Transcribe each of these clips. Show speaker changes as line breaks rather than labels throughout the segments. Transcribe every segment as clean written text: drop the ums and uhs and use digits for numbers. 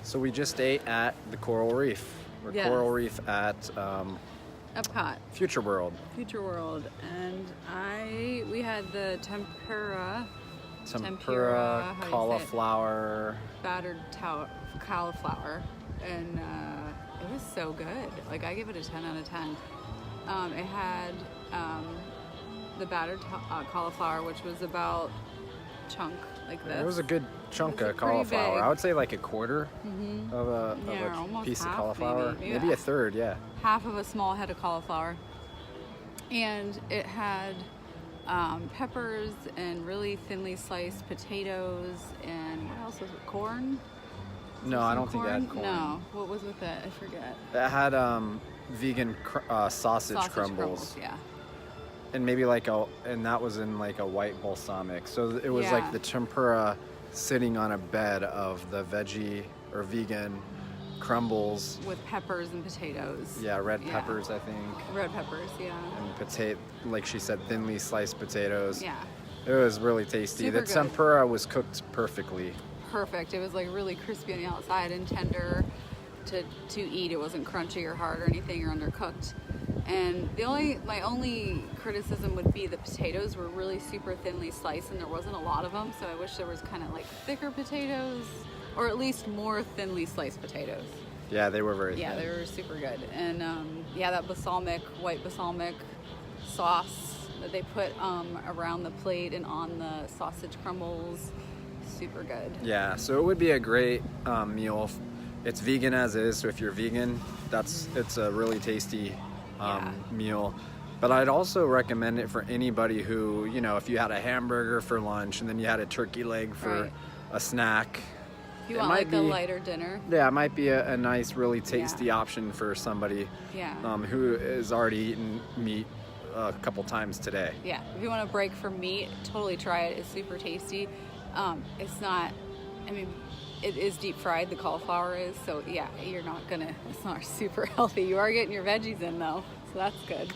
So we just ate at the Coral Reef. Or
Yes.
Coral Reef at
EPCOT.
Future World.
Future World. And we had the tempura, how do you say it?
cauliflower.
Battered cauliflower. And it was so good. Like, I give it a 10 out of 10. It had the battered cauliflower, which was about chunk like this.
It was a good chunk
It was
of
pretty
cauliflower.
big.
I would say like a quarter of a
almost
piece of
half,
cauliflower.
maybe.
Maybe
Yeah.
a third, yeah.
Half of a small head of cauliflower. And it had peppers and really thinly sliced potatoes and what else was it? Corn?
No, I don't think it had corn.
No. What was with it? I forget.
It had vegan sausage crumbles.
Yeah.
And maybe and that was in like a white balsamic. So it was
Yeah.
like the tempura sitting on a bed of the veggie or vegan crumbles.
With peppers and potatoes.
Yeah, red peppers, I think.
Red peppers, yeah.
And like she said, thinly sliced potatoes.
Yeah.
It was really tasty.
Super
The
good.
tempura was cooked perfectly.
Perfect. It was like really crispy on the outside and tender to eat. It wasn't crunchy or hard or anything or undercooked. And my only criticism would be the potatoes were really super thinly sliced and there wasn't a lot of them. So I wish there was kind of like thicker potatoes or at least more thinly sliced potatoes.
Yeah, they were very thin.
Yeah, they were super good. And that white balsamic sauce that they put around the plate and on the sausage crumbles, super good.
Yeah, so it would be a great meal. It's vegan as is, so if you're vegan, it's a really tasty meal. But I'd also recommend it for anybody who, if you had a hamburger for lunch and then you had a turkey leg for a snack.
If you want like a lighter dinner.
Yeah, it might be a nice, really tasty option for somebody who has already eaten meat a couple times today.
Yeah, if you want a break from meat, totally try it. It's super tasty. It is deep fried, the cauliflower is, so yeah, it's not super healthy. You are getting your veggies in though, so that's good.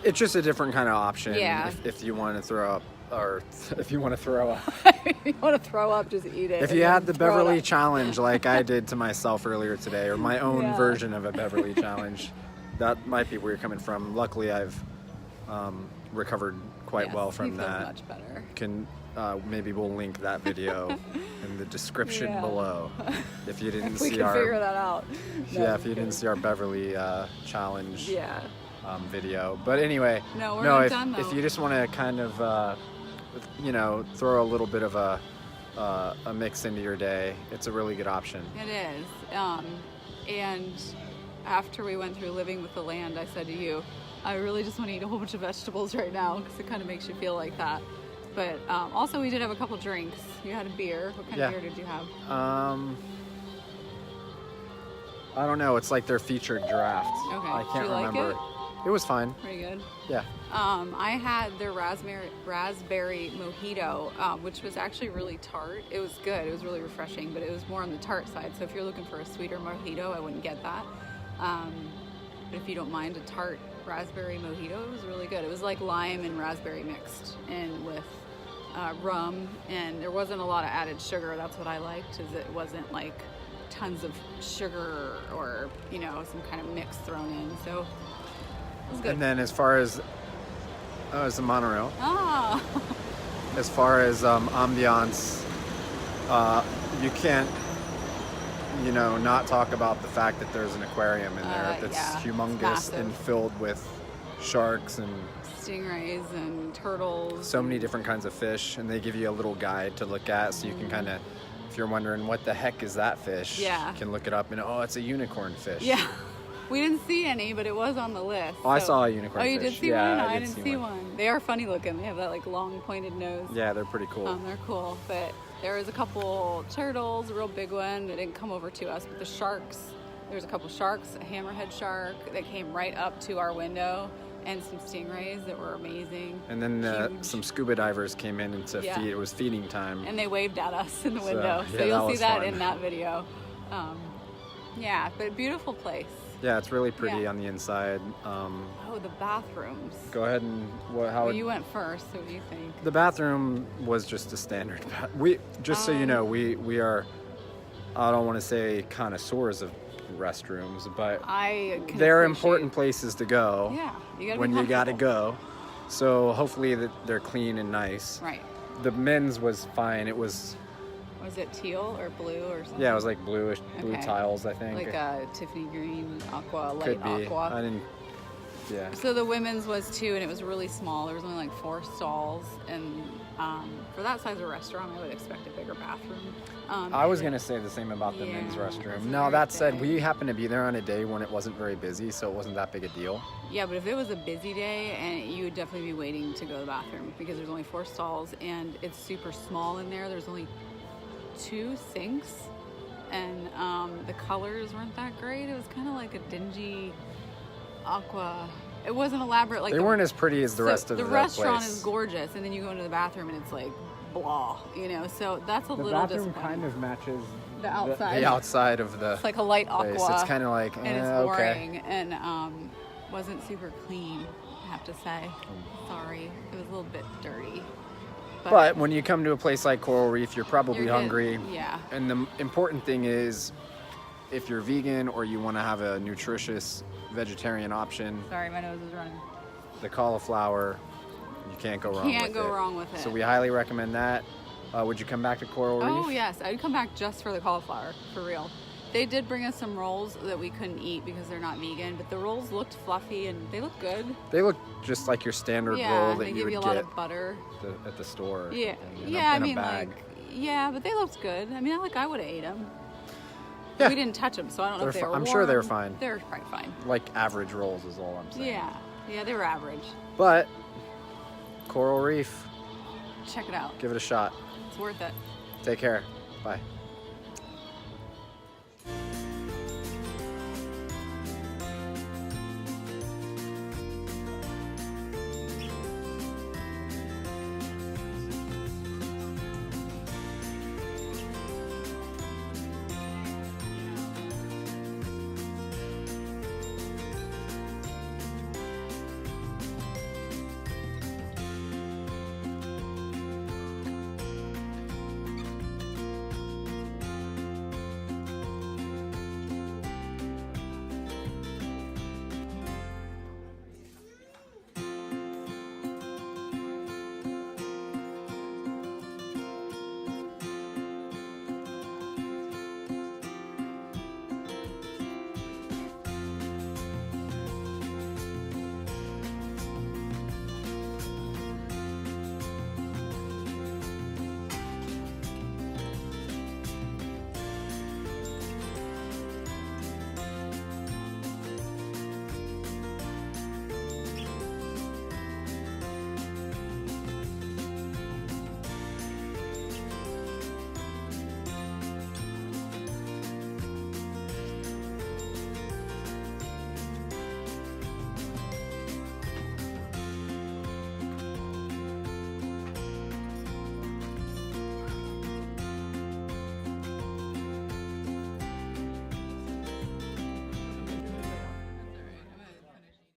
It's just a different kind of option.
Yeah.
If you want to throw up, or if you want to throw up.
If you want to throw up, just eat it.
If you had the Beverly Challenge like I did to myself earlier today, or my own version of a Beverly Challenge, that might be where you're coming from. Luckily, I've recovered quite well from that.
Much better.
Maybe we'll link that video in the description below if you didn't
we
see
can figure that out.
If you didn't see our Beverly Challenge video. But anyway,
we're not done, though.
If you just want to kind of throw a little bit of a mix into your day, it's a really good option.
It is. And after we went through living with the land, I said to you, I really just want to eat a whole bunch of vegetables right now because it kind of makes you feel like that. But also we did have a couple drinks. You had a beer. What kind of beer did you have?
I don't know. It's like their featured draft.
Okay.
I can't
Did you
remember.
Like
it was fine.
Pretty good.
Yeah.
I had their raspberry mojito, which was actually really tart. It was good. It was really refreshing, but it was more on the tart side. So if you're looking for a sweeter mojito, I wouldn't get that. But if you don't mind a tart raspberry mojito, it was really good. It was like lime and raspberry mixed in with rum, and there wasn't a lot of added sugar. That's what I liked, is it wasn't like tons of sugar or some kind of mix thrown in. So it was good.
And then as far as it's a monorail.
Ah.
As far as ambiance, you can't not talk about the fact that there's an aquarium in there that's humongous and filled with sharks and
stingrays and turtles.
So many different kinds of fish, and they give you a little guide to look at, so you can kind of, if you're wondering what the heck is that fish, you can look it up and it's a unicorn fish.
Yeah. We didn't see any, but it was on the list.
Oh, I saw a unicorn fish.
Oh, you did see one? No, I didn't see one. They are funny looking. They have that like long pointed nose.
Yeah, they're pretty cool.
They're cool, but there was a couple turtles, a real big one that didn't come over to us, but the sharks, there was a couple sharks, a hammerhead shark that came right up to our window, and some stingrays that were amazing.
And then some scuba divers came in to feed. It was feeding time.
And they waved at us in the window. So you'll see that in that video. But beautiful place.
Yeah, it's really pretty on the inside.
The bathrooms.
Go ahead and
you went first. So what do you think?
The bathroom was just a standard. So you know, we are I don't want to say connoisseurs of restrooms, but
I can
they're
appreciate-
important places to go.
Yeah, you gotta
when
be
you gotta
comfortable.
go. So hopefully that they're clean and nice.
Right.
The men's was fine. It was,
Was it teal or blue or something?
yeah, it was like blue
Okay.
tiles, I think.
Like a Tiffany green, aqua, light
Could be.
aqua.
I didn't. Yeah.
So the women's was too, and it was really small. There was only like 4 stalls, and for that size of restaurant, I would expect a bigger bathroom.
I was gonna say the same about the men's
Yeah,
restroom.
that's
Now
very
that said,
big.
we happened to be there on a day when it wasn't very busy, so it wasn't that big a deal.
Yeah, but if it was a busy day, and you would definitely be waiting to go to the bathroom because there's only 4 stalls, and it's super small in there. There's only 2 sinks, and the colors weren't that great. It was kind of like a dingy aqua. It wasn't elaborate like
They weren't as pretty as the rest of the
restaurant
place.
is gorgeous, and then you go into the bathroom and it's like blah, you know. So that's a
The
little
bathroom
disappointing.
kind of matches
The outside.
the outside of the
It's like a light aqua.
place. It's kind of like,
and it's
okay.
boring and wasn't super clean, I have to say. Sorry, it was a little bit dirty.
But when you come to a place like Coral Reef, you're probably
You're good.
hungry.
Yeah.
And the important thing is, if you're vegan or you want to have a nutritious vegetarian option,
Sorry, my nose is running.
the cauliflower, you can't go wrong with it.
Can't go wrong with it.
So we highly recommend that. Would you come back to Coral Reef?
Oh yes, I'd come back just for the cauliflower, for real. They did bring us some rolls that we couldn't eat because they're not vegan, but the rolls looked fluffy and they looked good.
They look just like your standard
Yeah,
roll that
they
you
give
would
you a lot
get
of butter.
at the store.
Yeah,
in
yeah.
a
I mean,
bag.
like, yeah, but they looked good. I mean, I would have ate them.
Yeah.
We didn't touch them, so I don't know if
They're
they were
I'm sure they were
warm.
fine.
They were probably fine.
Like average rolls is all I'm saying.
Yeah, yeah, they were average.
But Coral Reef,
Check it out.
give it a shot.
It's worth it.
Take care. Bye.